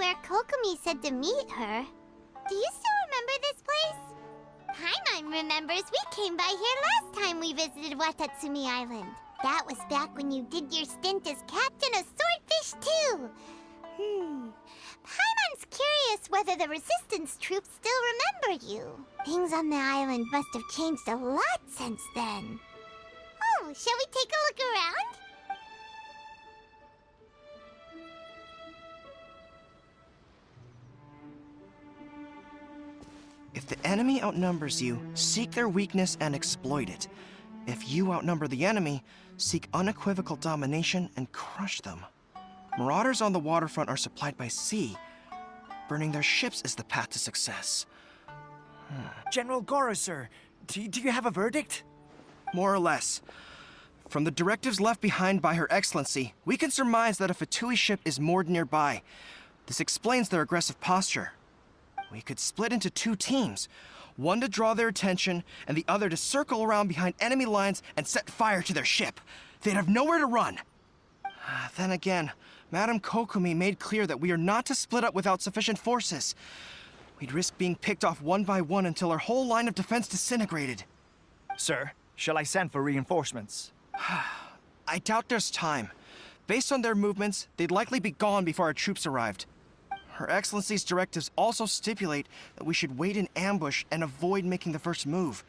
where Kokomi said to meet her. Do you still remember this place? Paimon remembers we came by here last time we visited Watatsumi Island. That was back when you did your stint as captain of Swordfish too. Paimon's curious whether the resistance troops still remember you. Things on the island must have changed a lot since then. Oh, shall we take a look around? If the enemy outnumbers you, seek their weakness and exploit it. If you outnumber the enemy, seek unequivocal domination and crush them. Marauders on the waterfront are supplied by sea. Burning their ships is the path to success. General Goro, sir, do you have a verdict? More or less. From the directives left behind by Her Excellency, we can surmise that a Fatui ship is moored nearby. This explains their aggressive posture. We could split into two teams, one to draw their attention, and the other to circle around behind enemy lines and set fire to their ship. They'd have nowhere to run. Then again, Madame Kokomi made clear that we are not to split up without sufficient forces. We'd risk being picked off one by one until our whole line of defense disintegrated. Sir, shall I send for reinforcements? I doubt there's time. Based on their movements, they'd likely be gone before our troops arrived. Her Excellency's directives also stipulate that we should wait in ambush and avoid making the first move.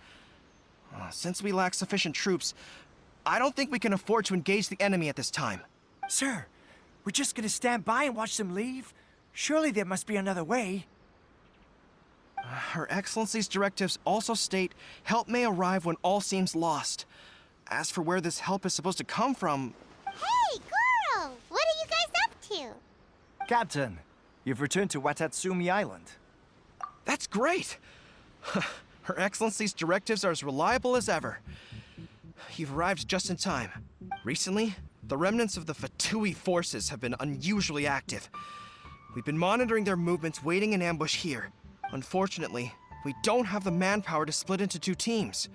Since we lack sufficient troops, I don't think we can afford to engage the enemy at this time. Sir, we're just gonna stand by and watch them leave? Surely there must be another way. Her Excellency's directives also state help may arrive when all seems lost. As for where this help is supposed to come from... Hey, Goro! What are you guys up to? Captain, you've returned to Watatsumi Island. That's great! Her Excellency's directives are as reliable as ever. You've arrived just in time. Recently, the remnants of the Fatui forces have been unusually active. We've been monitoring their movements, waiting in ambush here. Unfortunately, we don't have the manpower to split into two teams.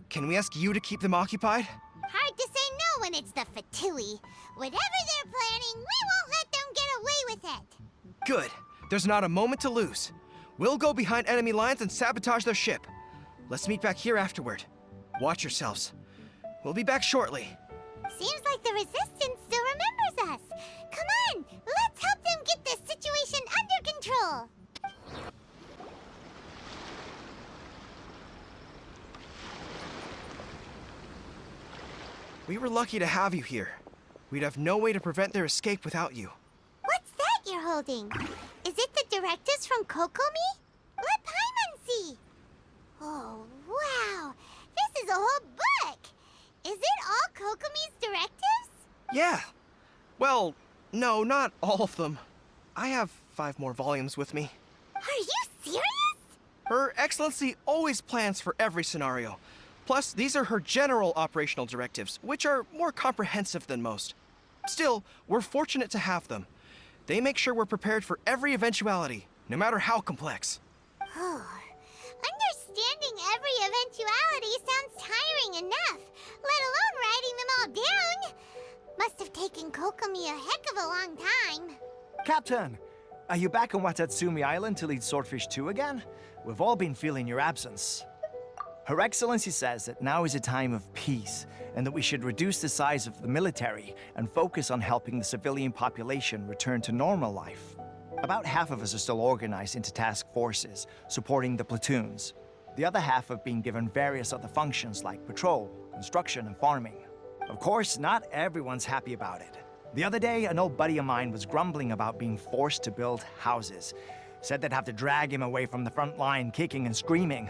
Can we ask you to keep them occupied? Hard to say no when it's the Fatui. Whatever they're planning, we won't let them get away with it. Good. There's not a moment to lose. We'll go behind enemy lines and sabotage their ship. Let's meet back here afterward. Watch yourselves. We'll be back shortly. Seems like the Resistance still remembers us. Come on, let's help them get this situation under control. We were lucky to have you here. We'd have no way to prevent their escape without you. What's that you're holding? Is it the directives from Kokomi? Let Paimon see. Oh, wow. This is a whole book. Is it all Kokomi's directives? Yeah. Well, no, not all of them. I have 5 more volumes with me. Are you serious? Her Excellency always plans for every scenario. Plus, these are her general operational directives, which are more comprehensive than most. Still, we're fortunate to have them. They make sure we're prepared for every eventuality, no matter how complex. Oh, understanding every eventuality sounds tiring enough, let alone writing them all down. Must have taken Kokomi a heck of a long time. Captain, are you back on Watatsumi Island to lead Swordfish 2 again? We've all been feeling your absence. Her Excellency says that now is a time of peace, and that we should reduce the size of the military and focus on helping the civilian population return to normal life. About half of us are still organized into task forces, supporting the platoons. The other half have been given various other functions like patrol, construction, and farming. Of course, not everyone's happy about it. The other day, an old buddy of mine was grumbling about being forced to build houses. Said they'd have to drag him away from the front line, kicking and screaming.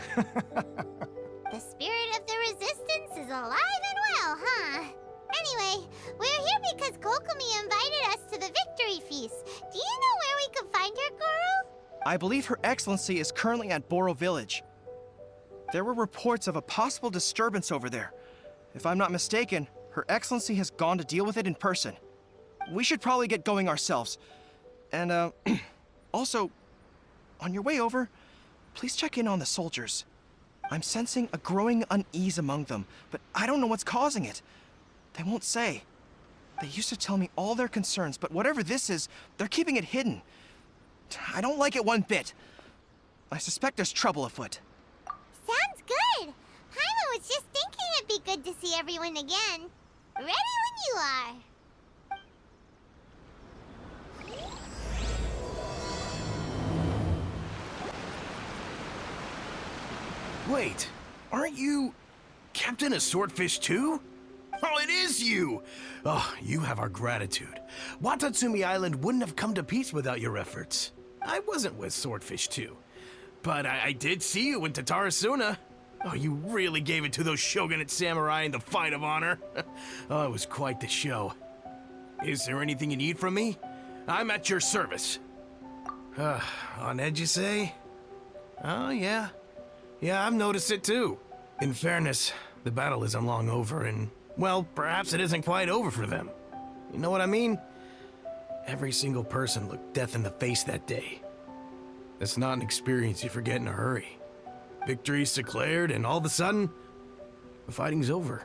The spirit of the Resistance is alive and well, huh? Anyway, we're here because Kokomi invited us to the victory feast. Do you know where we could find her, Goro? I believe Her Excellency is currently at Boro Village. There were reports of a possible disturbance over there. If I'm not mistaken, Her Excellency has gone to deal with it in person. We should probably get going ourselves. And, also, on your way over, please check in on the soldiers. I'm sensing a growing unease among them, but I don't know what's causing it. They won't say. They used to tell me all their concerns, but whatever this is, they're keeping it hidden. I don't like it one bit. I suspect there's trouble afoot. Sounds good. Paimon was just thinking it'd be good to see everyone again. Ready when you are. Wait, aren't you Captain of Swordfish too? Oh, it is you! Oh, you have our gratitude. Watatsumi Island wouldn't have come to peace without your efforts. I wasn't with Swordfish too, but I did see you in Tatarasuna. Oh, you really gave it to those shogunate samurai in the fight of honor. Oh, it was quite the show. Is there anything you need from me? I'm at your service. On edge, you say? Oh, yeah. Yeah, I've noticed it too. In fairness, the battle isn't long over, and, well, perhaps it isn't quite over for them. You know what I mean? Every single person looked death in the face that day. It's not an experience you forget in a hurry. Victory's declared, and all of a sudden, the fighting's over.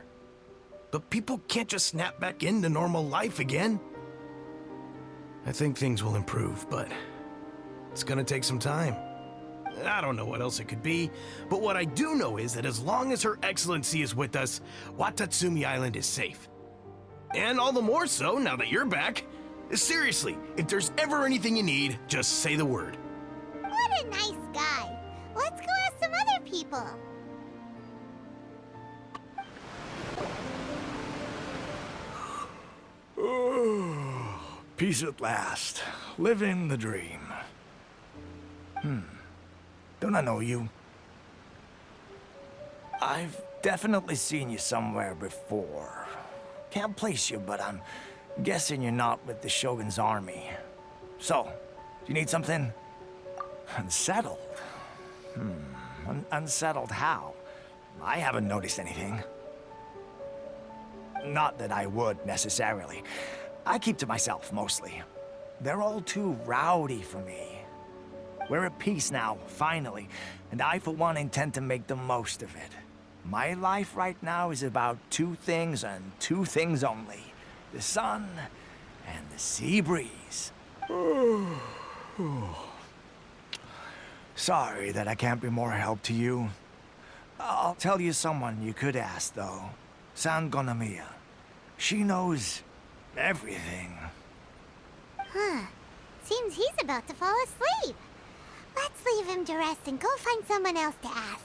But people can't just snap back into normal life again. I think things will improve, but it's gonna take some time. I don't know what else it could be, but what I do know is that as long as Her Excellency is with us, Watatsumi Island is safe. And all the more so now that you're back. Seriously, if there's ever anything you need, just say the word. What a nice guy. Let's go ask some other people. Peace at last. Living the dream. Don't I know you? I've definitely seen you somewhere before. Can't place you, but I'm guessing you're not with the Shogun's army. So, do you need something? Unsettled? Unsettled how? I haven't noticed anything. Not that I would, necessarily. I keep to myself, mostly. They're all too rowdy for me. We're at peace now, finally, and I, for one, intend to make the most of it. My life right now is about two things and two things only. The sun and the sea breeze. Sorry that I can't be more help to you. I'll tell you someone you could ask, though. San Gonamiya. She knows everything. Huh. Seems he's about to fall asleep. Let's leave him to rest and go find someone else to ask.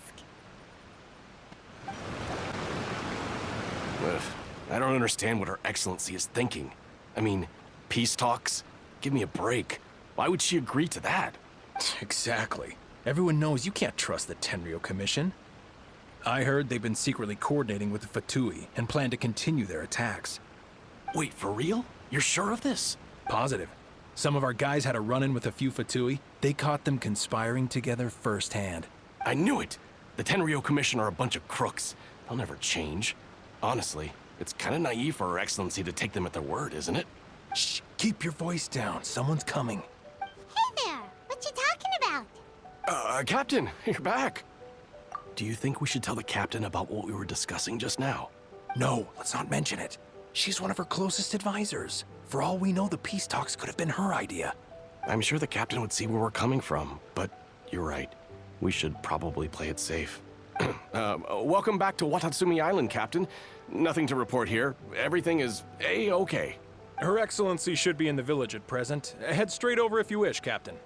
I don't understand what Her Excellency is thinking. I mean, peace talks? Give me a break. Why would she agree to that? Exactly. Everyone knows you can't trust the Tenryou Commission. I heard they've been secretly coordinating with the Fatui and plan to continue their attacks. Wait, for real? You're sure of this? Positive. Some of our guys had a run-in with a few Fatui. They caught them conspiring together firsthand. I knew it! The Tenryou Commission are a bunch of crooks. They'll never change. Honestly, it's kind of naive for Her Excellency to take them at their word, isn't it? Shh, keep your voice down. Someone's coming. Hey there! What you talking about? Captain, you're back. Do you think we should tell the captain about what we were discussing just now? No, let's not mention it. She's one of her closest advisors. For all we know, the peace talks could have been her idea. I'm sure the captain would see where we're coming from, but you're right. We should probably play it safe. Welcome back to Watatsumi Island, Captain. Nothing to report here. Everything is A-okay. Her Excellency should be in the village at present. Head straight over if you wish, Captain.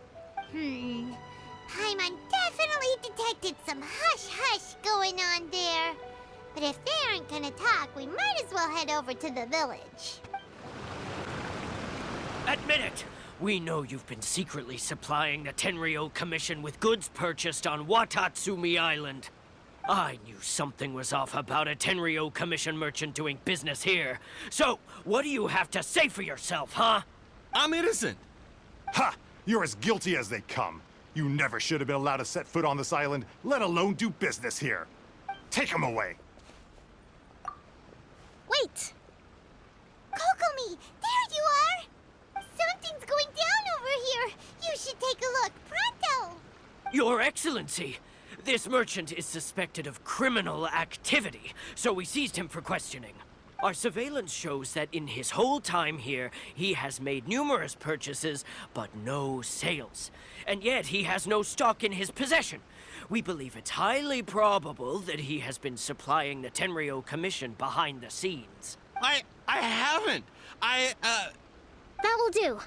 Paimon definitely detected some hush-hush going on there. But if they aren't gonna talk, we might as well head over to the village. Admit it! We know you've been secretly supplying the Tenryou Commission with goods purchased on Watatsumi Island. I knew something was off about a Tenryou Commission merchant doing business here. So, what do you have to say for yourself, huh? I'm innocent! Ha! You're as guilty as they come. You never should have been allowed to set foot on this island, let alone do business here. Take him away! Wait! Kokomi, there you are! Something's going down over here! You should take a look, pronto! Your Excellency! This merchant is suspected of criminal activity, so we seized him for questioning. Our surveillance shows that in his whole time here, he has made numerous purchases, but no sales. And yet he has no stock in his possession. We believe it's highly probable that he has been supplying the Tenryo Commission behind the scenes. I haven't. That will do.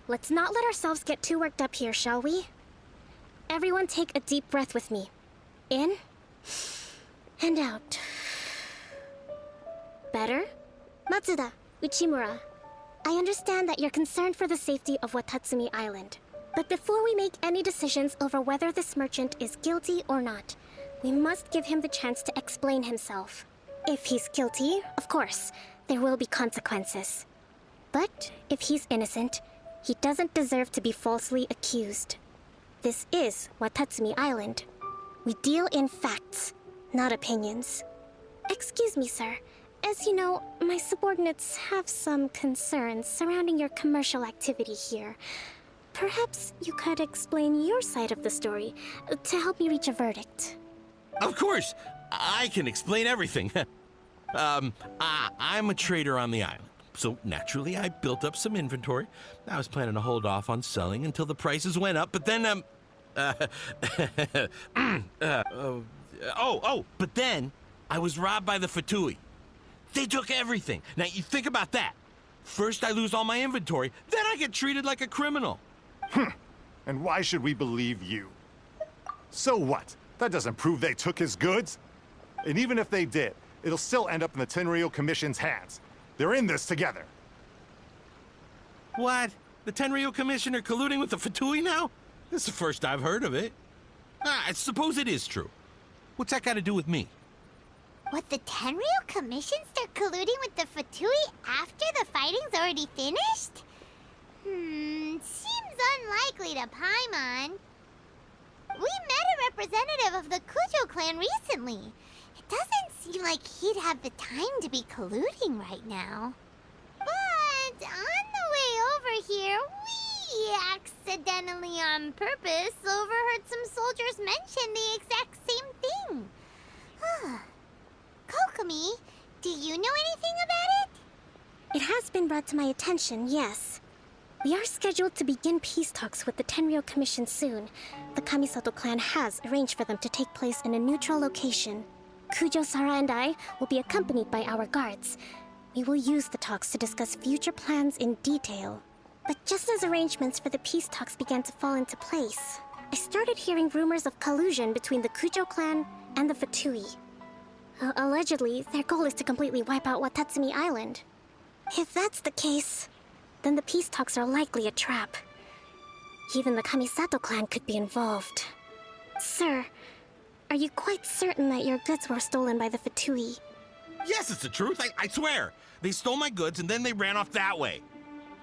Let's not let ourselves get too worked up here, shall we? Everyone take a deep breath with me. In and out. Better? Matsuda, Uchimura, I understand that you're concerned for the safety of Watatsumi Island. But before we make any decisions over whether this merchant is guilty or not, we must give him the chance to explain himself. If he's guilty, of course, there will be consequences. But if he's innocent, he doesn't deserve to be falsely accused. This is Watatsumi Island. We deal in facts, not opinions. Excuse me, sir. As you know, my subordinates have some concerns surrounding your commercial activity here. Perhaps you could explain your side of the story to help me reach a verdict. Of course, I can explain everything. I'm a trader on the island, so naturally I built up some inventory. I was planning to hold off on selling until the prices went up, but then, but then I was robbed by the Fatui. They took everything. Now, you think about that. First I lose all my inventory, then I get treated like a criminal. And why should we believe you? So what? That doesn't prove they took his goods. And even if they did, it'll still end up in the Tenryo Commission's hands. They're in this together. What? The Tenryo Commission are colluding with the Fatui now? This is the first I've heard of it. I suppose it is true. What's that got to do with me? What, the Tenryo Commission start colluding with the Fatui after the fighting's already finished? Seems unlikely to Paimon. We met a representative of the Kujo clan recently. It doesn't seem like he'd have the time to be colluding right now. But on the way over here, we accidentally on purpose overheard some soldiers mention the exact same thing. Kokomi, do you know anything about it? It has been brought to my attention, yes. We are scheduled to begin peace talks with the Tenryo Commission soon. The Kamisato clan has arranged for them to take place in a neutral location. Kujo-Sara and I will be accompanied by our guards. We will use the talks to discuss future plans in detail. But just as arrangements for the peace talks began to fall into place, I started hearing rumors of collusion between the Kujo clan and the Fatui. Allegedly, their goal is to completely wipe out Watatsumi Island. If that's the case, then the peace talks are likely a trap. Even the Kamisato clan could be involved. Sir, are you quite certain that your goods were stolen by the Fatui? Yes, it's the truth. I swear. They stole my goods and then they ran off that way.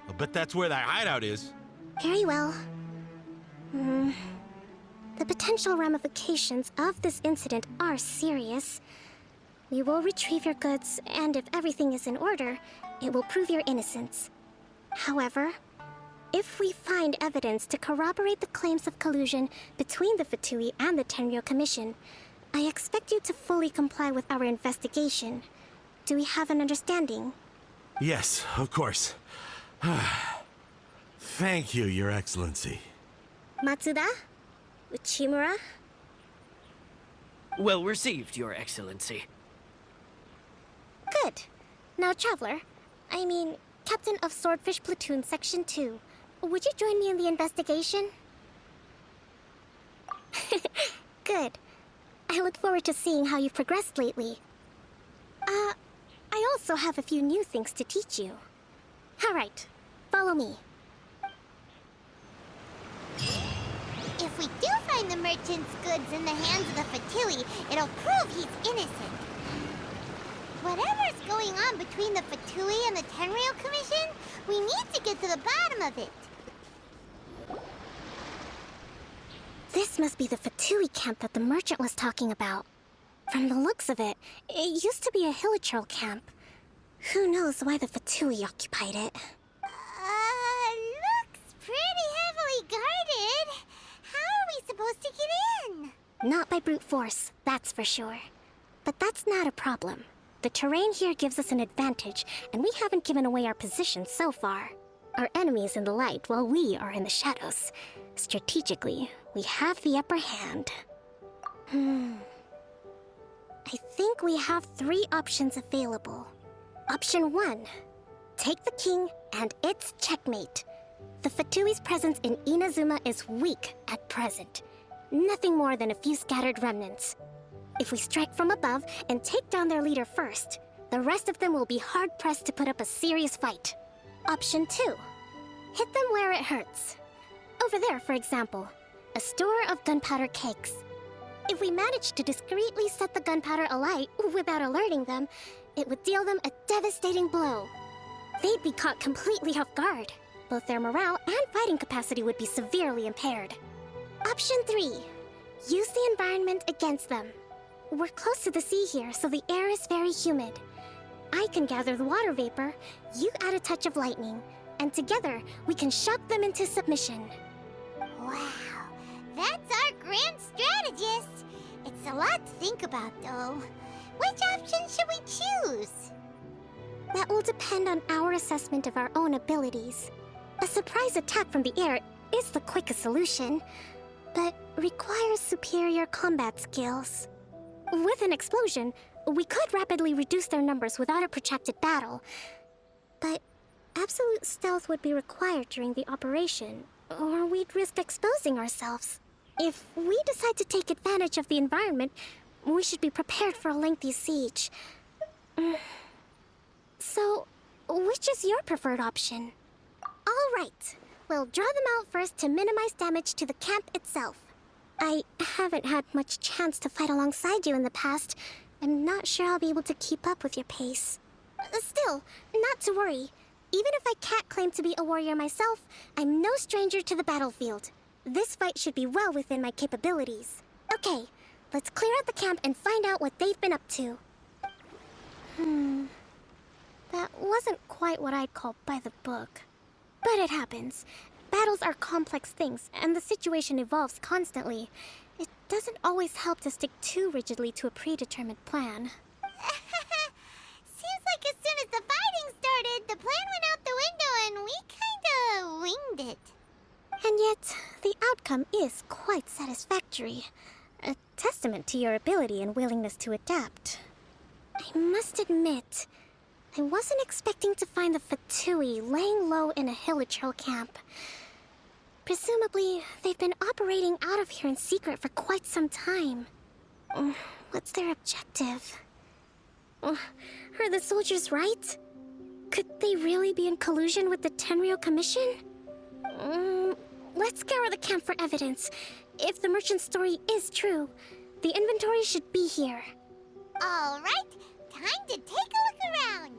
I'll bet that's where that hideout is. Very well. The potential ramifications of this incident are serious. We will retrieve your goods, and if everything is in order, it will prove your innocence. However, if we find evidence to corroborate the claims of collusion between the Fatui and the Tenryo Commission, I expect you to fully comply with our investigation. Do we have an understanding? Yes, of course. Thank you, Your Excellency. Matsuda? Uchimura? Well received, Your Excellency. Good. Now, Traveler, Captain of Swordfish Platoon Section 2, would you join me in the investigation? Good. I look forward to seeing how you've progressed lately. I also have a few new things to teach you. All right, follow me. If we do find the merchant's goods in the hands of the Fatui, it'll prove he's innocent. Whatever's going on between the Fatui and the Tenryo Commission, we need to get to the bottom of it. This must be the Fatui camp that the merchant was talking about. From the looks of it, it used to be a Hilichurl camp. Who knows why the Fatui occupied it? Looks pretty heavily guarded. How are we supposed to get in? Not by brute force, that's for sure. But that's not a problem. The terrain here gives us an advantage, and we haven't given away our position so far. Our enemy is in the light, while we are in the shadows. Strategically, we have the upper hand. I think we have 3 options available. Option 1. Take the king, and it's checkmate. The Fatui's presence in Inazuma is weak at present. Nothing more than a few scattered remnants. If we strike from above and take down their leader first, the rest of them will be hard-pressed to put up a serious fight. Option 2. Hit them where it hurts. Over there, for example, a store of gunpowder cakes. If we manage to discreetly set the gunpowder alight without alerting them, it would deal them a devastating blow. They'd be caught completely off guard. Both their morale and fighting capacity would be severely impaired. Option 3. Use the environment against them. We're close to the sea here, so the air is very humid. I can gather the water vapor, you add a touch of lightning, and together we can shock them into submission. Wow, that's our grand strategist. It's a lot to think about, though. Which option should we choose? That will depend on our assessment of our own abilities. A surprise attack from the air is the quickest solution, but requires superior combat skills. With an explosion, we could rapidly reduce their numbers without a protracted battle, but absolute stealth would be required during the operation, or we'd risk exposing ourselves. If we decide to take advantage of the environment, we should be prepared for a lengthy siege. So, which is your preferred option? All right, we'll draw them out first to minimize damage to the camp itself. I haven't had much chance to fight alongside you in the past. I'm not sure I'll be able to keep up with your pace. Still, not to worry. Even if I can't claim to be a warrior myself, I'm no stranger to the battlefield. This fight should be well within my capabilities. Okay, let's clear out the camp and find out what they've been up to. That wasn't quite what I'd call by the book. But it happens. Battles are complex things, and the situation evolves constantly. It doesn't always help to stick too rigidly to a predetermined plan. Seems like as soon as the fighting started, the plan went out the window and we kinda winged it. And yet, the outcome is quite satisfactory. A testament to your ability and willingness to adapt. I must admit, I wasn't expecting to find the Fatui laying low in a Hilichurl camp. Presumably, they've been operating out of here in secret for quite some time. What's their objective? Are the soldiers right? Could they really be in collusion with the Tenryou Commission? Let's scour the camp for evidence. If the merchant's story is true, the inventory should be here. All right, time to take a look around.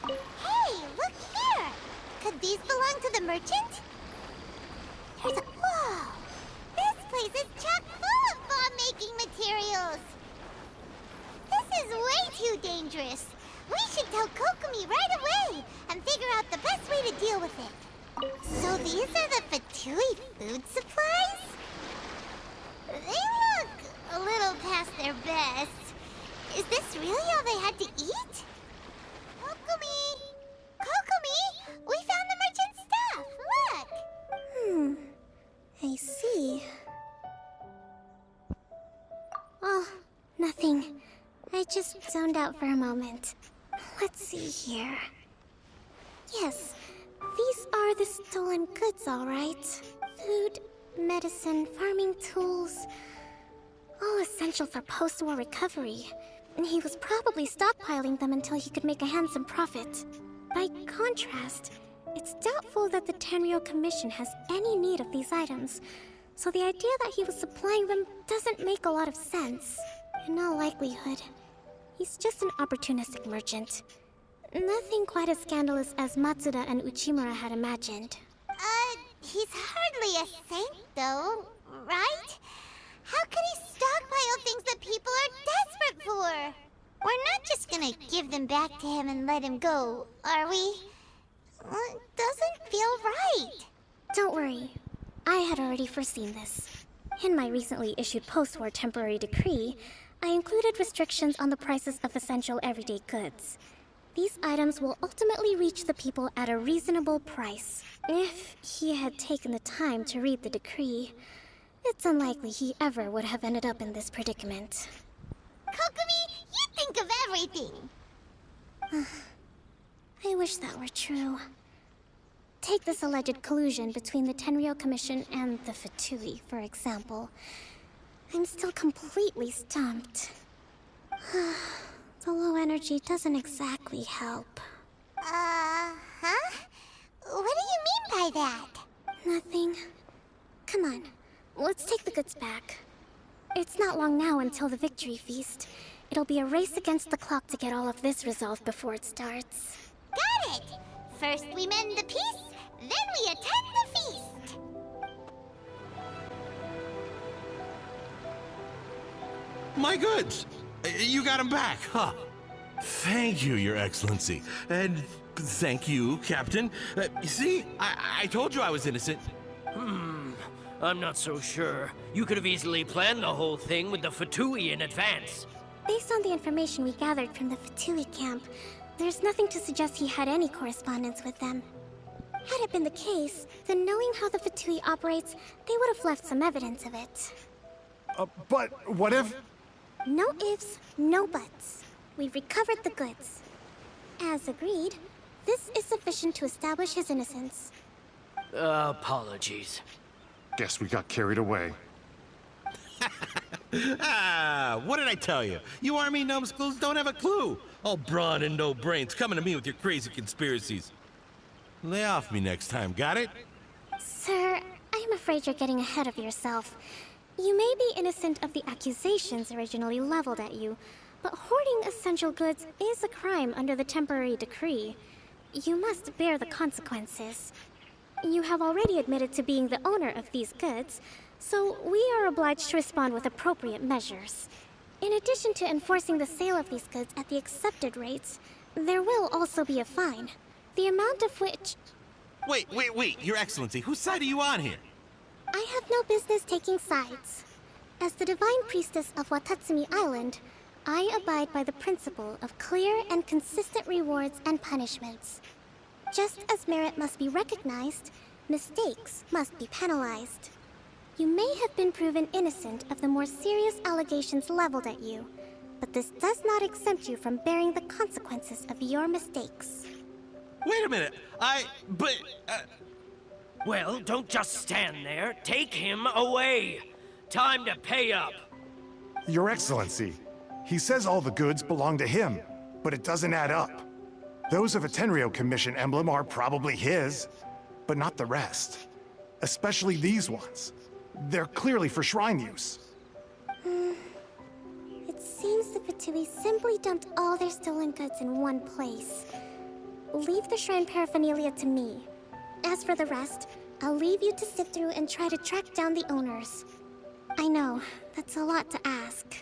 Hey, look here! Could these belong to the merchant? There's a... Whoa! This place is chock full of bomb-making materials! This is way too dangerous! We should tell Kokomi right away and figure out the best way to deal with it. So these are the Fatui food supplies? They look a little past their best. Is this really all they had to eat? Kokomi! Kokomi! We found the merchant's stuff! Look! I see. Oh, nothing. I just zoned out for a moment. Let's see here. Yes, these are the stolen goods, all right. Food, medicine, farming tools. All essential for post-war recovery. And he was probably stockpiling them until he could make a handsome profit. By contrast, it's doubtful that the Tenryou Commission has any need of these items, so the idea that he was supplying them doesn't make a lot of sense. In all likelihood, he's just an opportunistic merchant. Nothing quite as scandalous as Matsuda and Uchimura had imagined. He's hardly a saint, though, right? How could he stockpile things that people are desperate for? We're not just gonna give them back to him and let him go, are we? It doesn't feel right. Don't worry. I had already foreseen this. In my recently issued post-war temporary decree, I included restrictions on the prices of essential everyday goods. These items will ultimately reach the people at a reasonable price. If he had taken the time to read the decree, it's unlikely he ever would have ended up in this predicament. Kokomi, you think of everything. I wish that were true. Take this alleged collusion between the Tenryou Commission and the Fatui, for example. I'm still completely stumped. The low energy doesn't exactly help. Huh? What do you mean by that? Nothing. Come on, let's take the goods back. It's not long now until the victory feast. It'll be a race against the clock to get all of this resolved before it starts. Got it! First we mend the peace, then we attend the feast. My goods! You got them back, huh? Thank you, Your Excellency. And thank you, Captain. You see, I told you I was innocent. I'm not so sure. You could have easily planned the whole thing with the Fatui in advance. Based on the information we gathered from the Fatui camp, there's nothing to suggest he had any correspondence with them. Had it been the case, then knowing how the Fatui operates, they would have left some evidence of it. But what if... No ifs, no buts. We've recovered the goods. As agreed, this is sufficient to establish his innocence. Apologies. Guess we got carried away. What did I tell you? You army numbskulls don't have a clue. All brawn and no brains coming to me with your crazy conspiracies. Lay off me next time, got it? Sir, I'm afraid you're getting ahead of yourself. You may be innocent of the accusations originally leveled at you, but hoarding essential goods is a crime under the temporary decree. You must bear the consequences. You have already admitted to being the owner of these goods, so we are obliged to respond with appropriate measures. In addition to enforcing the sale of these goods at the accepted rates, there will also be a fine, the amount of which... Wait, Your Excellency, whose side are you on here? I have no business taking sides. As the Divine Priestess of Watatsumi Island, I abide by the principle of clear and consistent rewards and punishments. Just as merit must be recognized, mistakes must be penalized. You may have been proven innocent of the more serious allegations leveled at you, but this does not exempt you from bearing the consequences of your mistakes. Wait a minute, Well, don't just stand there. Take him away. Time to pay up. Your Excellency, he says all the goods belong to him, but it doesn't add up. Those of a Tenryou Commission emblem are probably his, but not the rest. Especially these ones. They're clearly for shrine use. It seems the Fatui simply dumped all their stolen goods in one place. Leave the shrine paraphernalia to me. As for the rest, I'll leave you to sift through and try to track down the owners. I know, that's a lot to ask.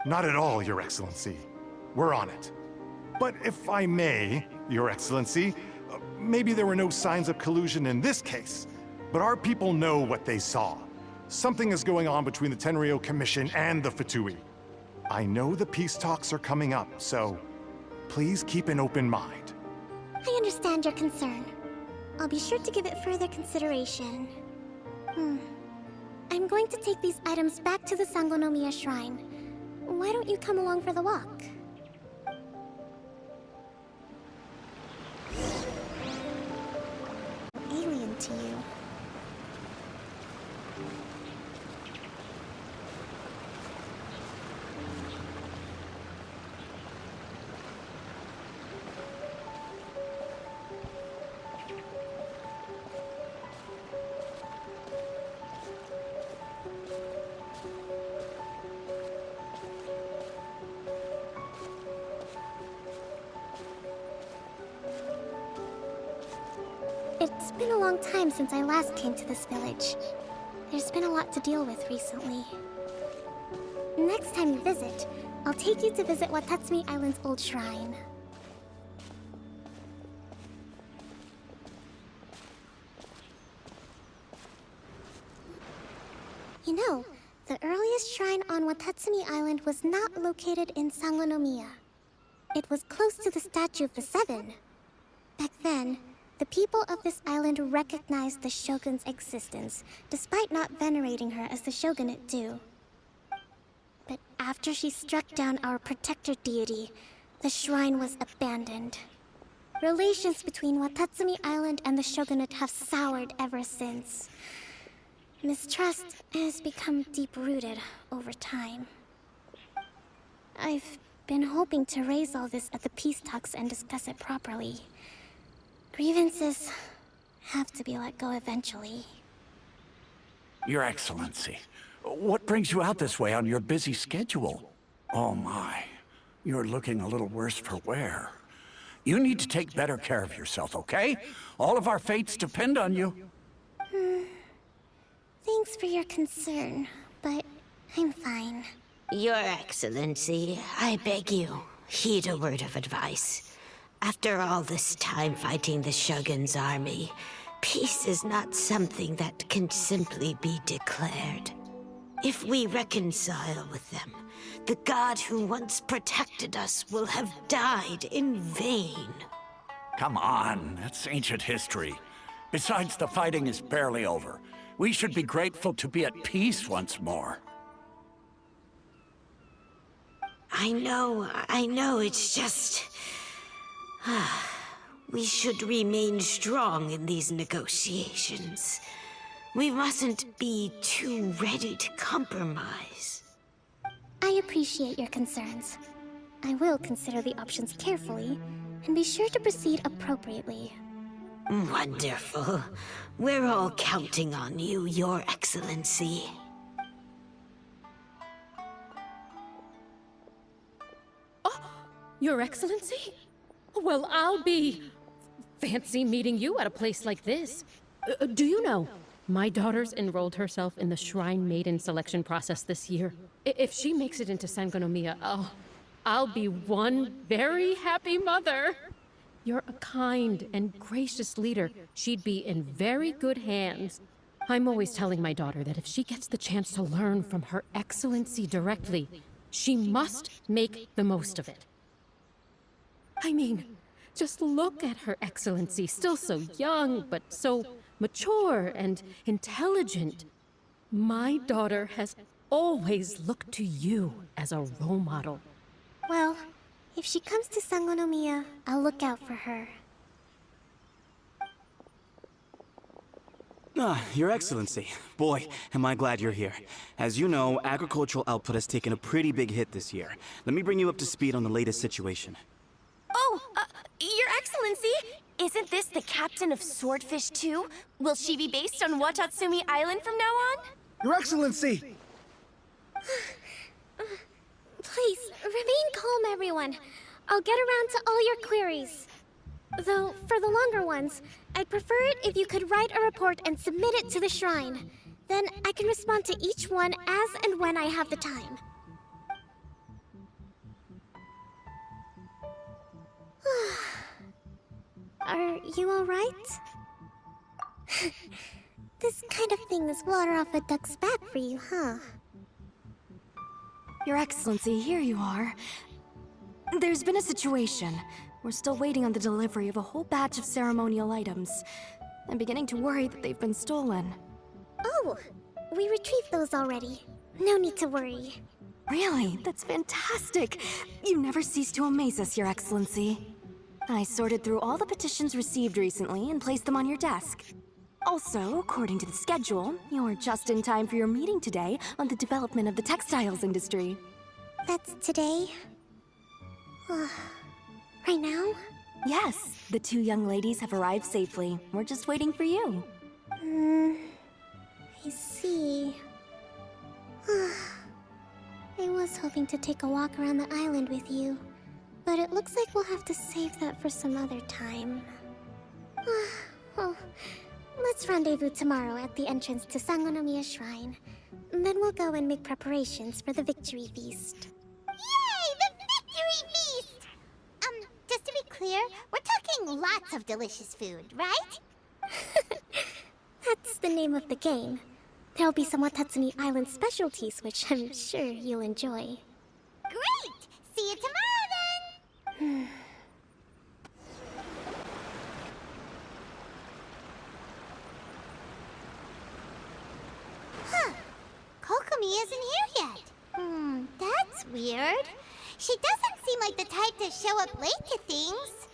Not at all, Your Excellency. We're on it. But if I may, Your Excellency, maybe there were no signs of collusion in this case, but our people know what they saw. Something is going on between the Tenryou Commission and the Fatui. I know the peace talks are coming up, so please keep an open mind. I understand your concern. I'll be sure to give it further consideration. I'm going to take these items back to the Sangonomiya Shrine. Why don't you come along for the walk? Alien to you. It's been a long time since I last came to this village. There's been a lot to deal with recently. Next time you visit, I'll take you to visit Watatsumi Island's old shrine. You know, earliest shrine on Watatsumi Island was not located in Sangonomiya. It was close to the Statue of the Seven. Back then, the people of this island recognized the shogun's existence, despite not venerating her as the shogunate do. But after she struck down our protector deity, the shrine was abandoned. Relations between Watatsumi Island and the shogunate have soured ever since. Mistrust has become deep-rooted over time. I've been hoping to raise all this at the peace talks and discuss it properly. Grievances have to be let go eventually. Your Excellency, what brings you out this way on your busy schedule? Oh my, you're looking a little worse for wear. You need to take better care of yourself, okay? All of our fates depend on you. Thanks for your concern, but I'm fine. Your Excellency, I beg you, heed a word of advice. After all this time fighting the Shogun's army, peace is not something that can simply be declared. If we reconcile with them, the god who once protected us will have died in vain. Come on, that's ancient history. Besides, the fighting is barely over. We should be grateful to be at peace once more. I know, it's just... we should remain strong in these negotiations. We mustn't be too ready to compromise. I appreciate your concerns. I will consider the options carefully, and be sure to proceed appropriately. Wonderful. We're all counting on you, Your Excellency. Your Excellency? Well, I'll be... fancy meeting you at a place like this. Do you know, my daughter's enrolled herself in the Shrine Maiden selection process this year. If she makes it into Sangonomiya, I'll be one very happy mother. You're a kind and gracious leader. She'd be in very good hands. I'm always telling my daughter that if she gets the chance to learn from Her Excellency directly, she must make the most of it. I mean, just look at Her Excellency, still so young, but so mature and intelligent. My daughter has always looked to you as a role model. Well, if she comes to Sangonomiya, I'll look out for her. Your Excellency. Boy, am I glad you're here. As you know, agricultural output has taken a pretty big hit this year. Let me bring you up to speed on the latest situation. Oh, Your Excellency! Isn't this the captain of Swordfish 2? Will she be based on Watatsumi Island from now on? Your Excellency! Please, remain calm, everyone. I'll get around to all your queries. Though, for the longer ones, I'd prefer it if you could write a report and submit it to the shrine. Then I can respond to each one as and when I have the time. Are you alright? This kind of thing is water off a duck's back for you, huh? Your Excellency, here you are. There's been a situation. We're still waiting on the delivery of a whole batch of ceremonial items. I'm beginning to worry that they've been stolen. Oh, we retrieved those already. No need to worry. Really? That's fantastic. You never cease to amaze us, Your Excellency. I sorted through all the petitions received recently and placed them on your desk. Also, according to the schedule, you're just in time for your meeting today on the development of the textiles industry. That's today? Right now? Yes, the two young ladies have arrived safely. We're just waiting for you. I see. I was hoping to take a walk around the island with you, but it looks like we'll have to save that for some other time. Well, let's rendezvous tomorrow at the entrance to Sangonomiya Shrine. Then we'll go and make preparations for the victory feast. Yay! The victory feast! Just to be clear, we're talking lots of delicious food, right? That's the name of the game. There'll be some Watatsumi Island specialties, which I'm sure you'll enjoy. Great! See you tomorrow then! Huh. Kokomi isn't here yet. That's weird. She doesn't seem like the type to show up late to things.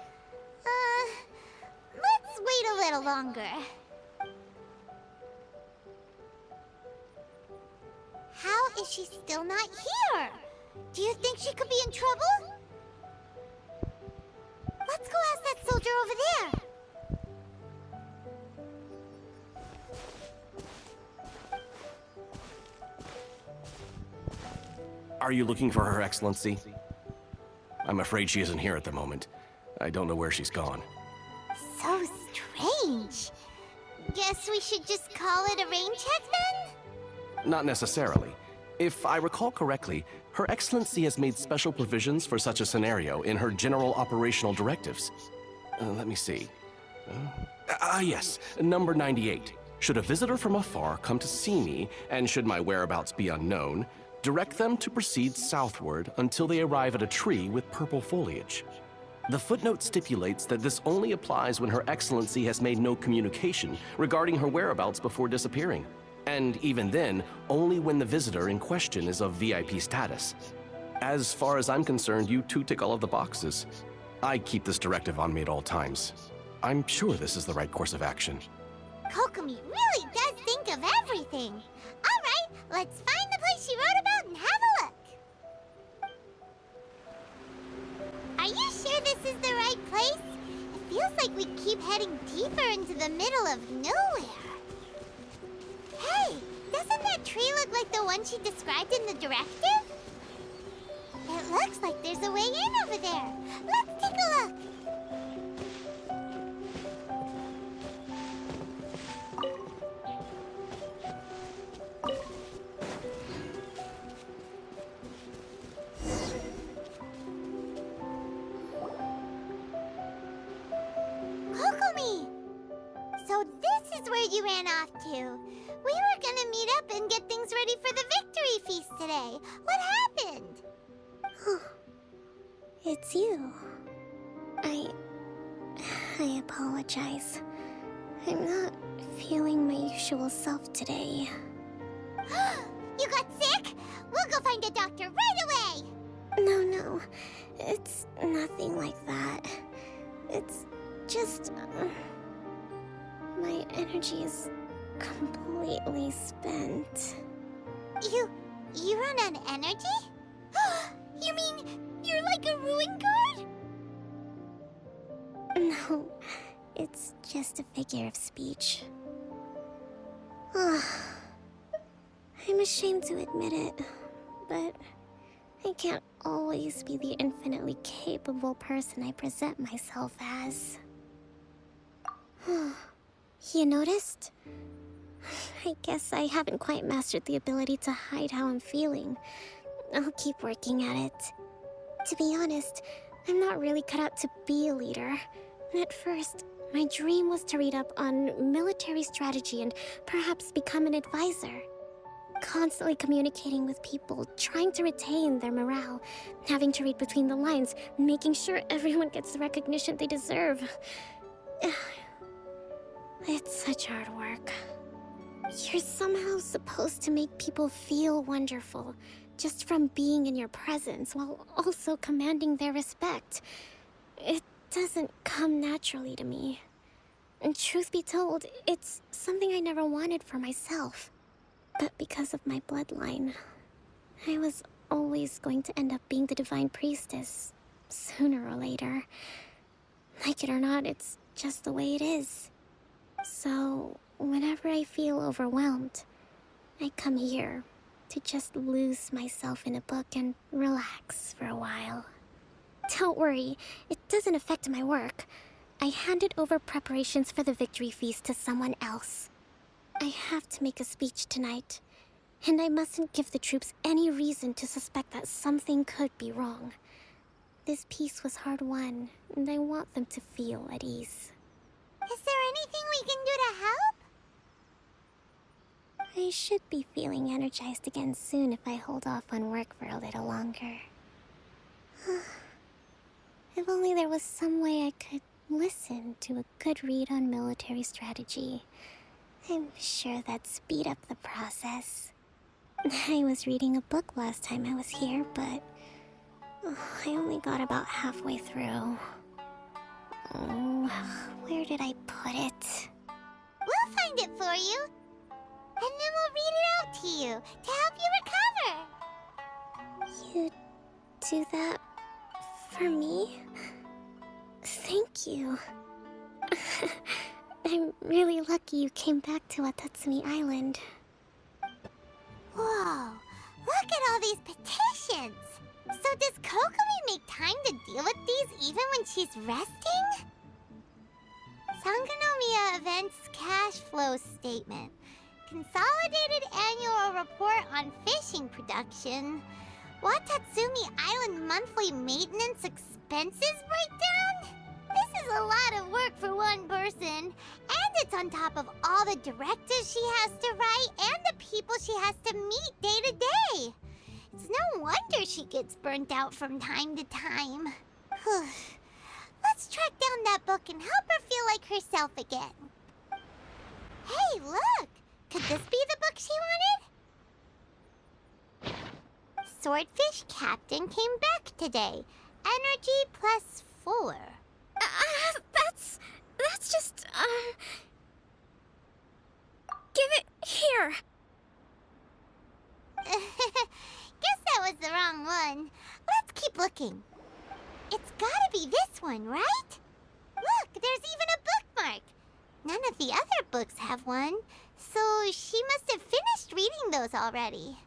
Let's wait a little longer. How is she still not here? Do you think she could be in trouble? Let's go ask that soldier over there. Are you looking for Her Excellency? I'm afraid she isn't here at the moment. I don't know where she's gone. So strange. Guess we should just call it a rain check then? Not necessarily. If I recall correctly, Her Excellency has made special provisions for such a scenario in her general operational directives. Let me see. Yes, number 98. Should a visitor from afar come to see me, and should my whereabouts be unknown, direct them to proceed southward until they arrive at a tree with purple foliage. The footnote stipulates that this only applies when Her Excellency has made no communication regarding her whereabouts before disappearing. And even then, only when the visitor in question is of VIP status. As far as I'm concerned, you two tick all of the boxes. I keep this directive on me at all times. I'm sure this is the right course of action. Kokomi really does think of everything. All right, let's find the place she wrote about and have a look. Are you sure this is the right place? It feels like we keep heading deeper into the middle of nowhere. Hey, doesn't that tree look like the one she described in the directive? It looks like there's a way in over there. Let's take a look. Kokomi! So this is where you ran off to. We were gonna meet up and get things ready for the victory feast today. What happened? It's you. I apologize. I'm not feeling my usual self today. You got sick? We'll go find a doctor right away! No. It's nothing like that. It's just... my energy is completely spent. You run on energy? You mean you're like a ruin guard? No, it's just a figure of speech. I'm ashamed to admit it, but I can't always be the infinitely capable person I present myself as. You noticed? I guess I haven't quite mastered the ability to hide how I'm feeling. I'll keep working at it. To be honest, I'm not really cut out to be a leader. At first, my dream was to read up on military strategy and perhaps become an advisor. Constantly communicating with people, trying to retain their morale, having to read between the lines, making sure everyone gets the recognition they deserve. It's such hard work. You're somehow supposed to make people feel wonderful, just from being in your presence, while also commanding their respect. It doesn't come naturally to me. And truth be told, it's something I never wanted for myself. But because of my bloodline, I was always going to end up being the Divine Priestess, sooner or later. Like it or not, it's just the way it is. So, whenever I feel overwhelmed, I come here to just lose myself in a book and relax for a while. Don't worry, it doesn't affect my work. I handed over preparations for the victory feast to someone else. I have to make a speech tonight, and I mustn't give the troops any reason to suspect that something could be wrong. This peace was hard-won, and I want them to feel at ease. Is there anything we can do to help? I should be feeling energized again soon if I hold off on work for a little longer. If only there was some way I could listen to a good read on military strategy. I'm sure that'd speed up the process. I was reading a book last time I was here, but I only got about halfway through. Where did I put it? We'll find it for you. And then we'll read it out to you to help you recover. You do that for me? Thank you. I'm really lucky you came back to Watatsumi Island. Whoa, look at all these petitions. So does Kokomi make time to deal with these even when she's resting? Sangonomiya Events Cash Flow Statement. Consolidated Annual Report on Fishing Production. Watatsumi Island Monthly Maintenance Expenses Breakdown? This is a lot of work for one person, and it's on top of all the directives she has to write and the people she has to meet day to day. It's no wonder she gets burnt out from time to time. Let's track down that book and help her feel like herself again. Hey, look! Could this be the book she wanted? Swordfish Captain came back today. Energy +4. That's just, give it here. Guess that was the wrong one. Let's keep looking. It's gotta be this one, right? Look, there's even a bookmark. None of the other books have one, so she must have finished reading those already.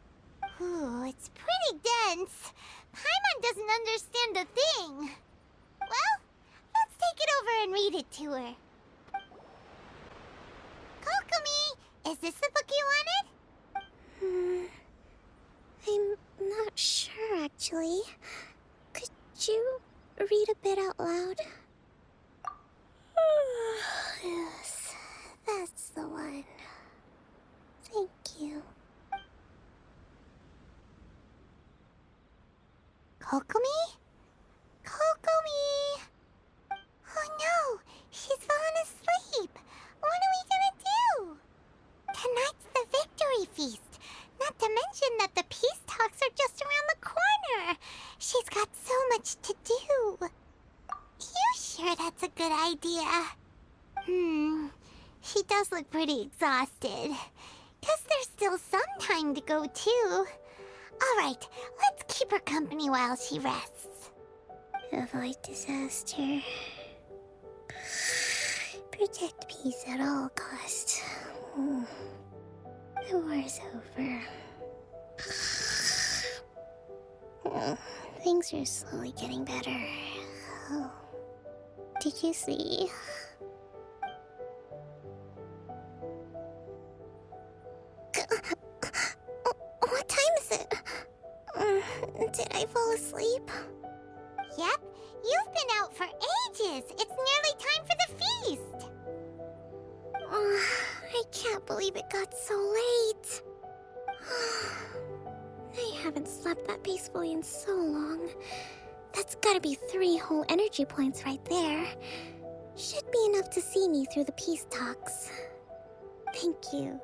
Ooh, it's pretty dense. Paimon doesn't understand a thing. Well, let's take it over and read it to her. Kokomi, is this the book you wanted? I'm not sure, actually. Could you read a bit out loud? Yes, that's the one. Thank you. Kokomi? Kokomi! Oh no, she's fallen asleep. What are we gonna do? Tonight's the victory feast. Not to mention that the peace talks are just around the corner. She's got so much to do. You sure that's a good idea? She does look pretty exhausted. Guess there's still some time to go too. Alright, let's keep her company while she rests. Avoid disaster. Protect peace at all costs. The war's over. Things are slowly getting better. Oh. Did you see? What time is it? Did I fall asleep? Yep, you've been out for ages. It's nearly time for the feast. I can't believe it got so late. I haven't slept that peacefully in so long. That's gotta be 3 whole energy points right there. Should be enough to see me through the peace talks. Thank you.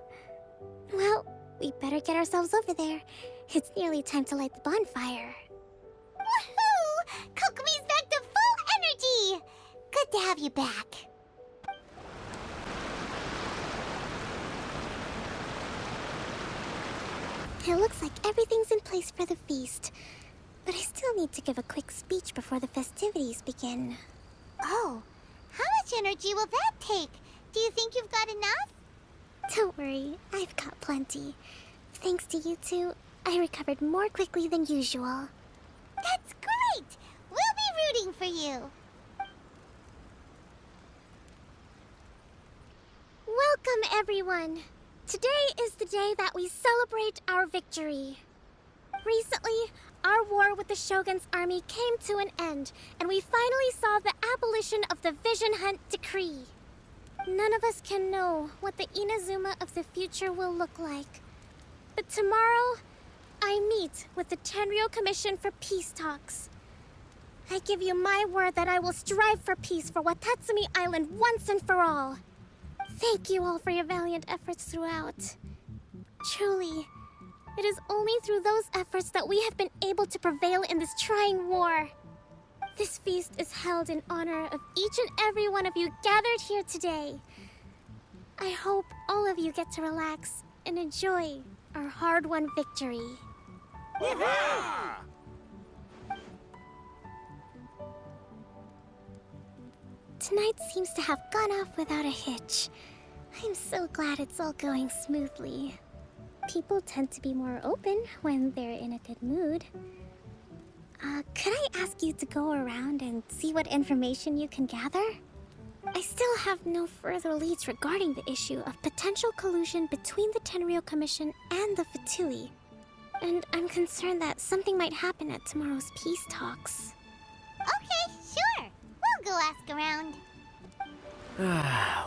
Well, we better get ourselves over there. It's nearly time to light the bonfire. Woohoo! Kokomi's back to full energy! Good to have you back. It looks like everything's in place for the feast. But I still need to give a quick speech before the festivities begin. Oh, how much energy will that take? Do you think you've got enough? Don't worry, I've got plenty. Thanks to you two, I recovered more quickly than usual. That's great! We'll be rooting for you. Welcome, everyone! Today is the day that we celebrate our victory. Recently, our war with the Shogun's army came to an end, and we finally saw the abolition of the Vision Hunt Decree. None of us can know what the Inazuma of the future will look like. But tomorrow, I meet with the Tenryou Commission for peace talks. I give you my word that I will strive for peace for Watatsumi Island once and for all. Thank you all for your valiant efforts throughout. Truly, it is only through those efforts that we have been able to prevail in this trying war. This feast is held in honor of each and every one of you gathered here today. I hope all of you get to relax and enjoy our hard-won victory. Tonight seems to have gone off without a hitch. I'm so glad it's all going smoothly. People tend to be more open when they're in a good mood. Could I ask you to go around and see what information you can gather? I still have no further leads regarding the issue of potential collusion between the Tenryou Commission and the Fatui. And I'm concerned that something might happen at tomorrow's peace talks. Okay, sure. We'll go ask around.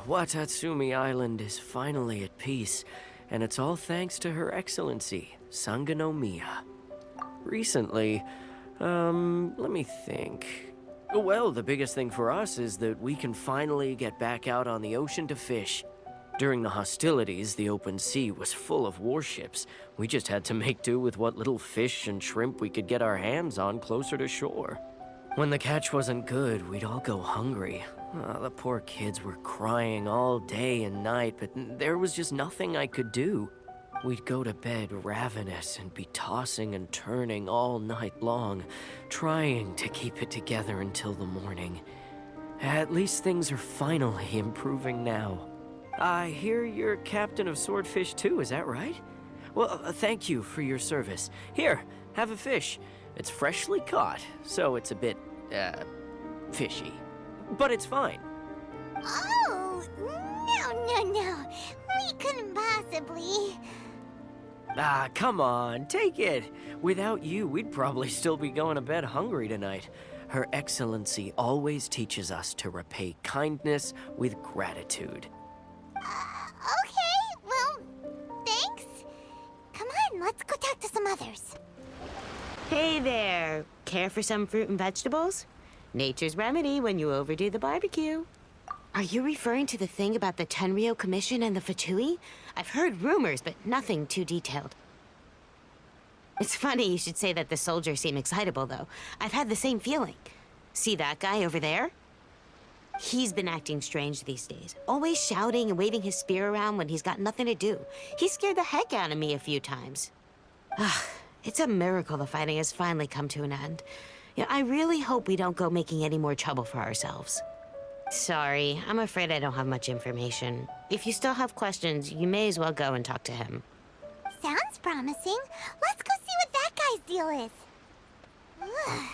Watatsumi Island is finally at peace, and it's all thanks to Her Excellency, Sangonomiya. Recently, let me think. Well, the biggest thing for us is that we can finally get back out on the ocean to fish. During the hostilities, the open sea was full of warships. We just had to make do with what little fish and shrimp we could get our hands on closer to shore. When the catch wasn't good, we'd all go hungry. The poor kids were crying all day and night, but there was just nothing I could do. We'd go to bed ravenous and be tossing and turning all night long, trying to keep it together until the morning. At least things are finally improving now. I hear you're captain of Swordfish too, is that right? Well, thank you for your service. Here, have a fish. It's freshly caught, so it's a bit, fishy. But it's fine. Oh, no. We couldn't possibly. Come on, take it. Without you, we'd probably still be going to bed hungry tonight. Her Excellency always teaches us to repay kindness with gratitude. Okay, well, thanks. Come on, let's go talk to some others. Hey there. Care for some fruit and vegetables? Nature's remedy when you overdo the barbecue. Are you referring to the thing about the Tenryou Commission and the Fatui? I've heard rumors, but nothing too detailed. It's funny you should say that the soldiers seem excitable, though. I've had the same feeling. See that guy over there? He's been acting strange these days. Always shouting and waving his spear around when he's got nothing to do. He scared the heck out of me a few times. It's a miracle the fighting has finally come to an end. Yeah, I really hope we don't go making any more trouble for ourselves. Sorry, I'm afraid I don't have much information. If you still have questions, you may as well go and talk to him. Sounds promising. Let's go see what that guy's deal is. Ugh.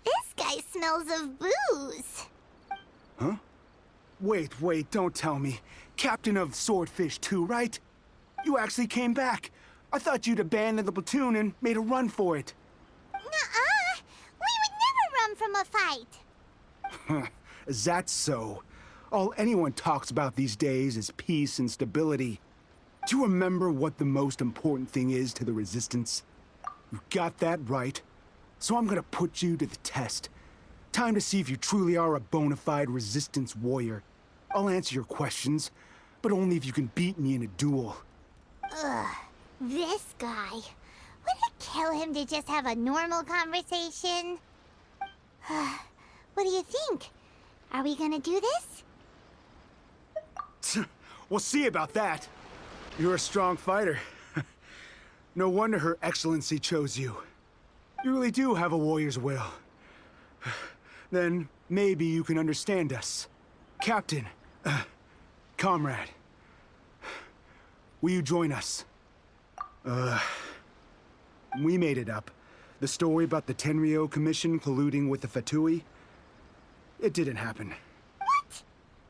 This guy smells of booze. Huh? Wait, don't tell me. Captain of Swordfish 2, right? You actually came back. I thought you'd abandoned the platoon and made a run for it. Nuh-uh. We would never run from a fight. Is that so? All anyone talks about these days is peace and stability. Do you remember what the most important thing is to the Resistance? You got that right. So I'm gonna put you to the test. Time to see if you truly are a bona fide Resistance warrior. I'll answer your questions, but only if you can beat me in a duel. Ugh, this guy. Would it kill him to just have a normal conversation? What do you think? Are we gonna do this? We'll see about that. You're a strong fighter. No wonder Her Excellency chose you. You really do have a warrior's will. Then maybe you can understand us. Captain, comrade, will you join us? We made it up. The story about the Tenryou Commission colluding with the Fatui, it didn't happen. What?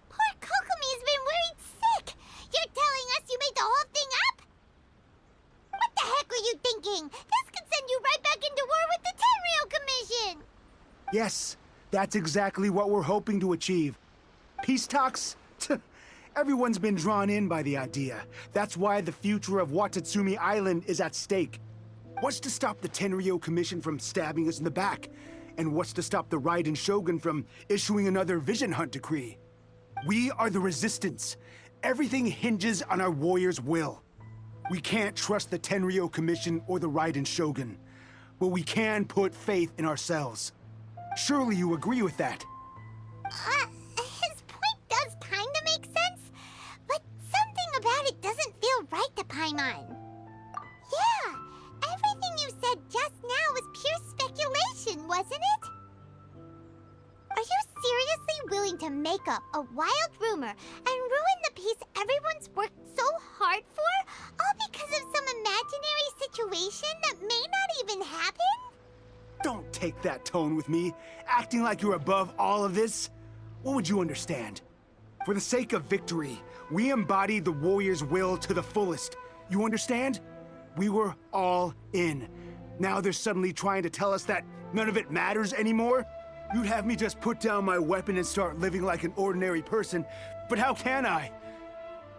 Poor Kokomi's been worried sick. You're telling us you made the whole thing up? What the heck were you thinking? This could send you right back into war with the Tenryou Commission. Yes, that's exactly what we're hoping to achieve. Peace talks? Everyone's been drawn in by the idea. That's why the future of Watatsumi Island is at stake. What's to stop the Tenryo Commission from stabbing us in the back? And what's to stop the Raiden Shogun from issuing another Vision Hunt decree? We are the Resistance. Everything hinges on our warriors' will. We can't trust the Tenryo Commission or the Raiden Shogun, but we can put faith in ourselves. Surely you agree with that? His point does kinda make sense, but something about it doesn't feel right to Paimon. Yeah, everything you said just now was pure speculation, wasn't it? Are you seriously willing to make up a wild rumor and ruin the peace everyone's worked so hard for, all because of some imaginary situation that may not even happen? Don't take that tone with me, acting like you're above all of this. What would you understand? For the sake of victory, we embodied the warrior's will to the fullest. You understand? We were all in. Now they're suddenly trying to tell us that none of it matters anymore? You'd have me just put down my weapon and start living like an ordinary person, but how can I?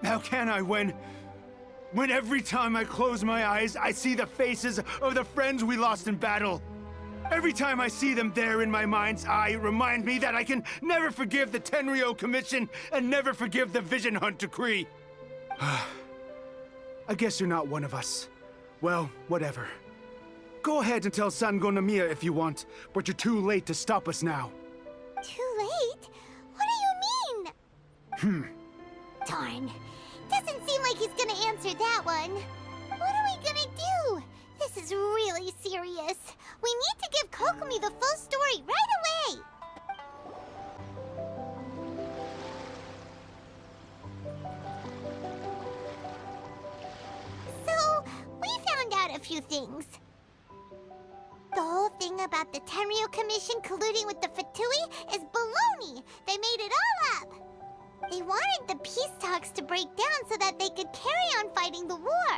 How can I when every time I close my eyes, I see the faces of the friends we lost in battle? Every time I see them there in my mind's eye, it reminds me that I can never forgive the Tenryo Commission and never forgive the Vision Hunt decree. I guess you're not one of us. Well, whatever. Go ahead and tell Sango Nomiya if you want, but you're too late to stop us now. Too late? What do you mean? Darn. Doesn't seem like he's gonna answer that one. What are we gonna do? This is really serious. We need to give Kokomi the full story right away! So, we found out a few things. The whole thing about the Tenryo Commission colluding with the Fatui is baloney! They made it all up! They wanted the peace talks to break down so that they could carry on fighting the war.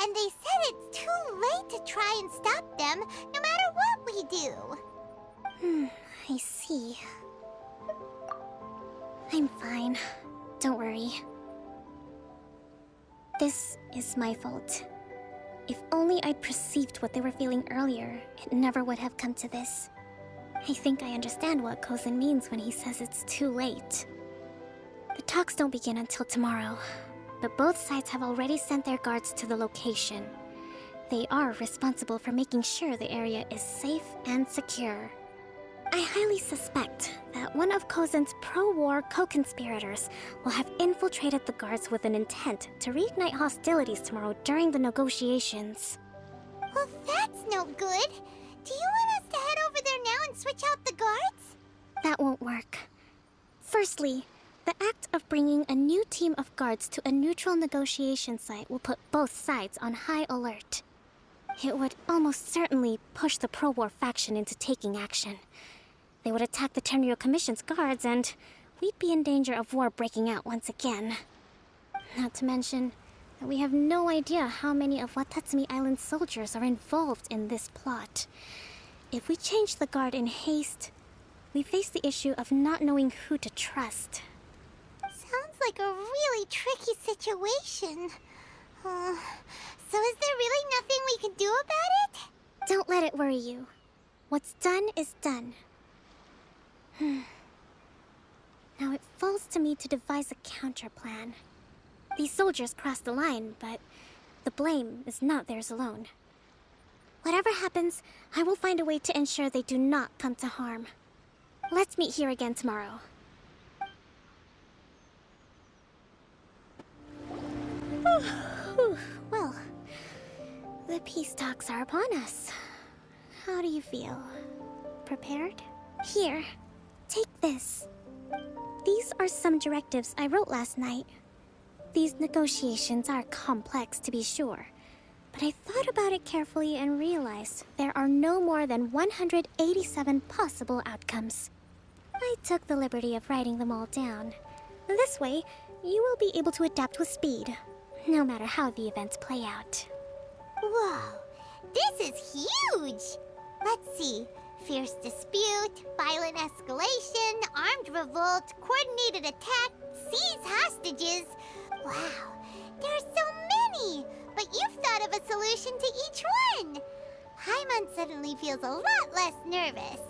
And they said it's too late to try and stop them, no matter what we do. I see. I'm fine. Don't worry. This is my fault. If only I'd perceived what they were feeling earlier, it never would have come to this. I think I understand what Kozan means when he says it's too late. The talks don't begin until tomorrow, but both sides have already sent their guards to the location. They are responsible for making sure the area is safe and secure. I highly suspect that one of Kozan's pro-war co-conspirators will have infiltrated the guards with an intent to reignite hostilities tomorrow during the negotiations. Well, that's no good. Do you want us to head over there now and switch out the guards? That won't work. Firstly, the act of bringing a new team of guards to a neutral negotiation site will put both sides on high alert. It would almost certainly push the pro-war faction into taking action. They would attack the Tenryo Commission's guards, and we'd be in danger of war breaking out once again. Not to mention that we have no idea how many of Watatsumi Island's soldiers are involved in this plot. If we change the guard in haste, we face the issue of not knowing who to trust. Sounds like a really tricky situation. So is there really nothing we can do about it? Don't let it worry you. What's done is done. Now it falls to me to devise a counter-plan. These soldiers crossed the line, but the blame is not theirs alone. Whatever happens, I will find a way to ensure they do not come to harm. Let's meet here again tomorrow. Well, the peace talks are upon us. How do you feel? Prepared? Here, take this. These are some directives I wrote last night. These negotiations are complex, to be sure, but I thought about it carefully and realized there are no more than 187 possible outcomes. I took the liberty of writing them all down. This way, you will be able to adapt with speed, no matter how the events play out. Whoa, this is huge! Let's see. Fierce dispute, violent escalation, armed revolt, coordinated attack, seize hostages. Wow, there are so many! But you've thought of a solution to each one! Paimon suddenly feels a lot less nervous.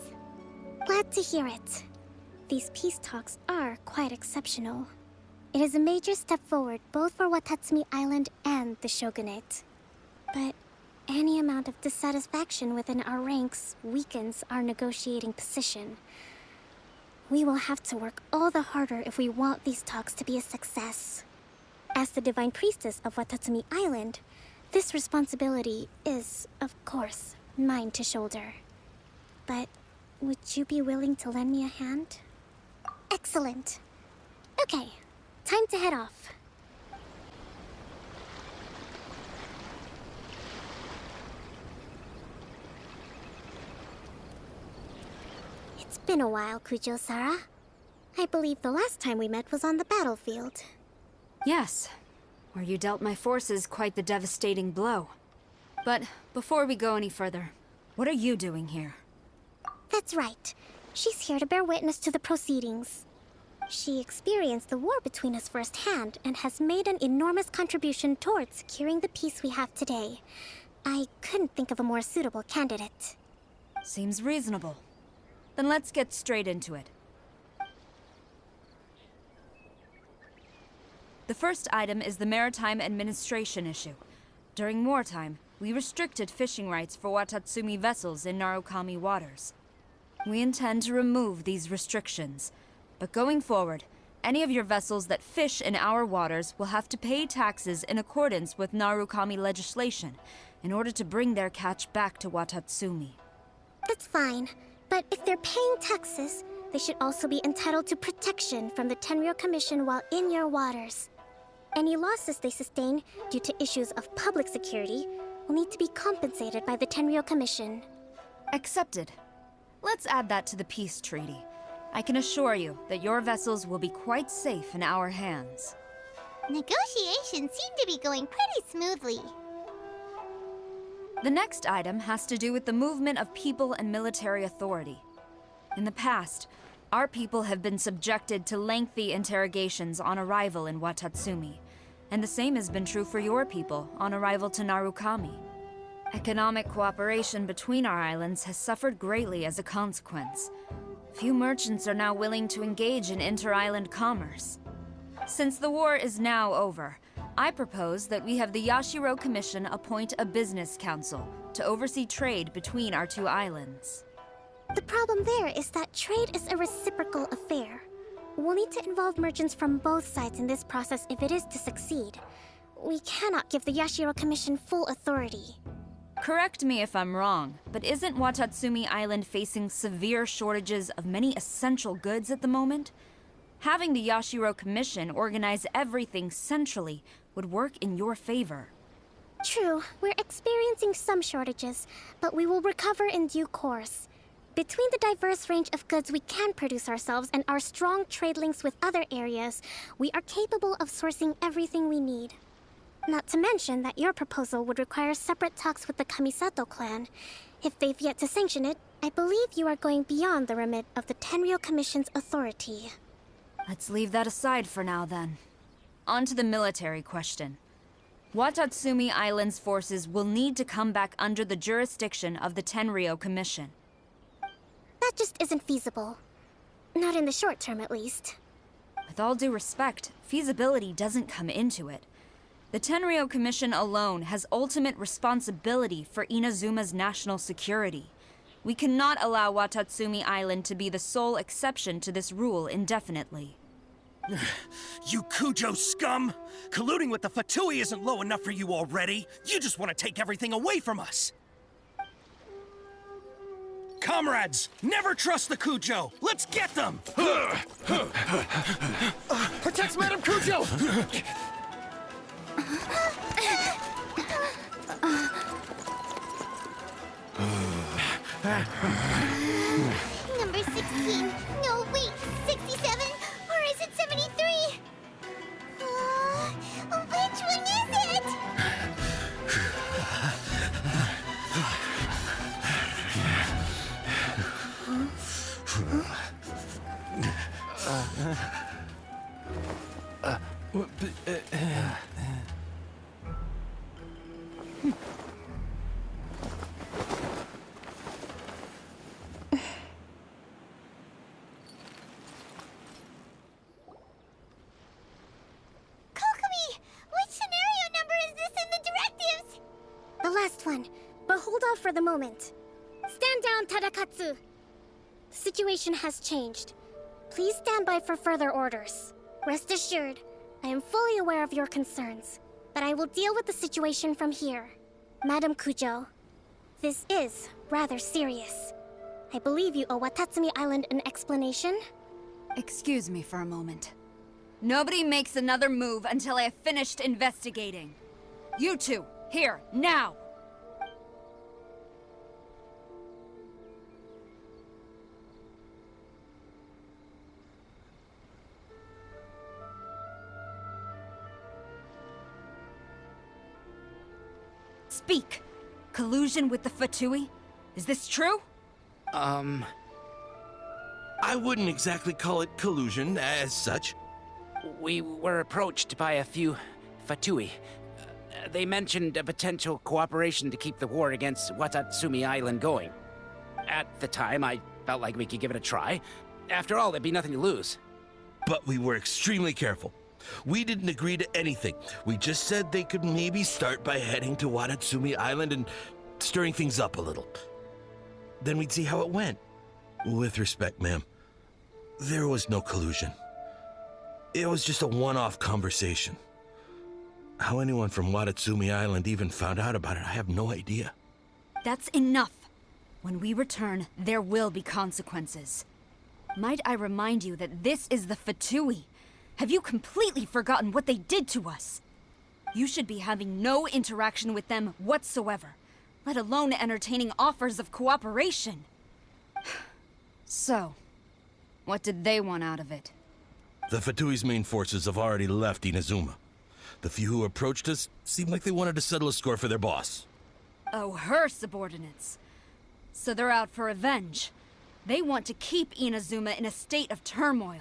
Glad to hear it. These peace talks are quite exceptional. It is a major step forward both for Watatsumi Island and the Shogunate. But any amount of dissatisfaction within our ranks weakens our negotiating position. We will have to work all the harder if we want these talks to be a success. As the Divine Priestess of Watatsumi Island, this responsibility is, of course, mine to shoulder. But would you be willing to lend me a hand? Excellent. Okay, time to head off. It's been a while, Kujo-Sara. I believe the last time we met was on the battlefield. Yes, where you dealt my forces quite the devastating blow. But before we go any further, what are you doing here? That's right. She's here to bear witness to the proceedings. She experienced the war between us firsthand and has made an enormous contribution towards securing the peace we have today. I couldn't think of a more suitable candidate. Seems reasonable. Then let's get straight into it. The first item is the Maritime Administration issue. During wartime, we restricted fishing rights for Watatsumi vessels in Narukami waters. We intend to remove these restrictions, but going forward, any of your vessels that fish in our waters will have to pay taxes in accordance with Narukami legislation in order to bring their catch back to Watatsumi. That's fine, but if they're paying taxes, they should also be entitled to protection from the Tenryou Commission while in your waters. Any losses they sustain due to issues of public security will need to be compensated by the Tenryou Commission. Accepted. Let's add that to the peace treaty. I can assure you that your vessels will be quite safe in our hands. Negotiations seem to be going pretty smoothly. The next item has to do with the movement of people and military authority. In the past, our people have been subjected to lengthy interrogations on arrival in Watatsumi, and the same has been true for your people on arrival to Narukami. Economic cooperation between our islands has suffered greatly as a consequence. Few merchants are now willing to engage in inter-island commerce. Since the war is now over, I propose that we have the Yashiro Commission appoint a business council to oversee trade between our two islands. The problem there is that trade is a reciprocal affair. We'll need to involve merchants from both sides in this process if it is to succeed. We cannot give the Yashiro Commission full authority. Correct me if I'm wrong, but isn't Watatsumi Island facing severe shortages of many essential goods at the moment? Having the Yashiro Commission organize everything centrally would work in your favor. True, we're experiencing some shortages, but we will recover in due course. Between the diverse range of goods we can produce ourselves and our strong trade links with other areas, we are capable of sourcing everything we need. Not to mention that your proposal would require separate talks with the Kamisato clan. If they've yet to sanction it, I believe you are going beyond the remit of the Tenryou Commission's authority. Let's leave that aside for now, then. On to the military question. Watatsumi Island's forces will need to come back under the jurisdiction of the Tenryou Commission. That just isn't feasible. Not in the short term, at least. With all due respect, feasibility doesn't come into it. The Tenryou Commission alone has ultimate responsibility for Inazuma's national security. We cannot allow Watatsumi Island to be the sole exception to this rule indefinitely. You Kujo scum! Colluding with the Fatui isn't low enough for you already. You just want to take everything away from us. Comrades, never trust the Kujo. Let's get them! Protect Madame Kujo! Number 16. No, wait. 67? Or is it 73? Which one is it? Kokomi, which scenario number is this in the directives? The last one, but hold off for the moment. Stand down, Tadakatsu. The situation has changed. Please stand by for further orders. Rest assured, I am fully aware of your concerns, but I will deal with the situation from here. Madam Kujo, this is rather serious. I believe you owe Watatsumi Island an explanation. Excuse me for a moment. Nobody makes another move until I have finished investigating. You two, here, now! Speak! Collusion with the Fatui? Is this true? I wouldn't exactly call it collusion as such. We were approached by a few Fatui. They mentioned a potential cooperation to keep the war against Watatsumi Island going. At the time, I felt like we could give it a try. After all, there'd be nothing to lose. But we were extremely careful. We didn't agree to anything. We just said they could maybe start by heading to Watatsumi Island and stirring things up a little. Then we'd see how it went. With respect, ma'am, there was no collusion. It was just a one-off conversation. How anyone from Watatsumi Island even found out about it, I have no idea. That's enough. When we return, there will be consequences. Might I remind you that this is the Fatui? Have you completely forgotten what they did to us? You should be having no interaction with them whatsoever, let alone entertaining offers of cooperation. So, what did they want out of it? The Fatui's main forces have already left Inazuma. The few who approached us seemed like they wanted to settle a score for their boss. Oh, her subordinates. So they're out for revenge. They want to keep Inazuma in a state of turmoil.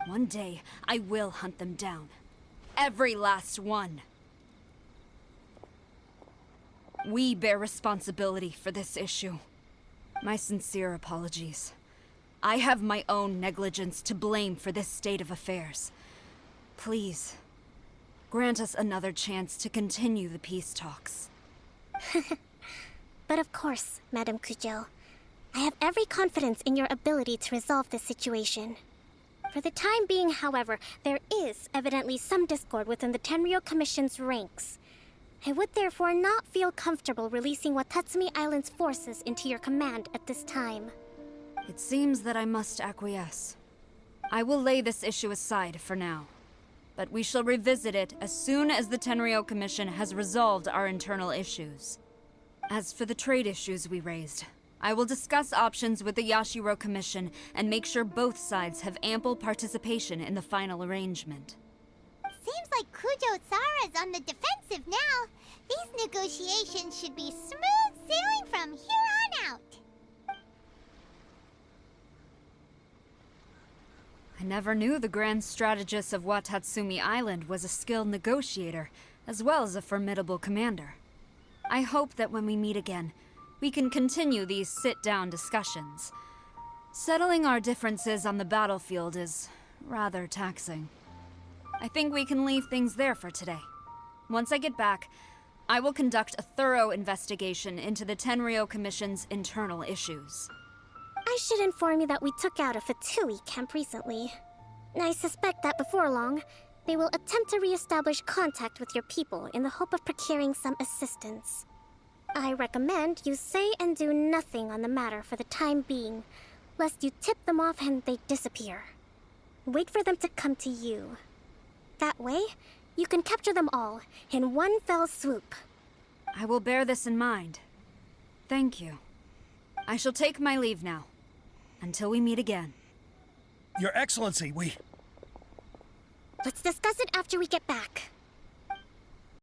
One day, I will hunt them down. Every last one. We bear responsibility for this issue. My sincere apologies. I have my own negligence to blame for this state of affairs. Please, grant us another chance to continue the peace talks. But of course, Madam Kujo. I have every confidence in your ability to resolve this situation. For the time being, however, there is evidently some discord within the Tenryou Commission's ranks. I would therefore not feel comfortable releasing Watatsumi Island's forces into your command at this time. It seems that I must acquiesce. I will lay this issue aside for now. But we shall revisit it as soon as the Tenryou Commission has resolved our internal issues. As for the trade issues we raised, I will discuss options with the Yashiro Commission and make sure both sides have ample participation in the final arrangement. Seems like Kujo-sara's on the defensive now. These negotiations should be smooth sailing from here on out. I never knew the Grand Strategist of Watatsumi Island was a skilled negotiator, as well as a formidable commander. I hope that when we meet again, we can continue these sit-down discussions. Settling our differences on the battlefield is rather taxing. I think we can leave things there for today. Once I get back, I will conduct a thorough investigation into the Tenryou Commission's internal issues. I should inform you that we took out a Fatui camp recently. I suspect that before long, they will attempt to re-establish contact with your people in the hope of procuring some assistance. I recommend you say and do nothing on the matter for the time being, lest you tip them off and they disappear. Wait for them to come to you. That way, you can capture them all in one fell swoop. I will bear this in mind. Thank you. I shall take my leave now. Until we meet again. Your Excellency, Let's discuss it after we get back.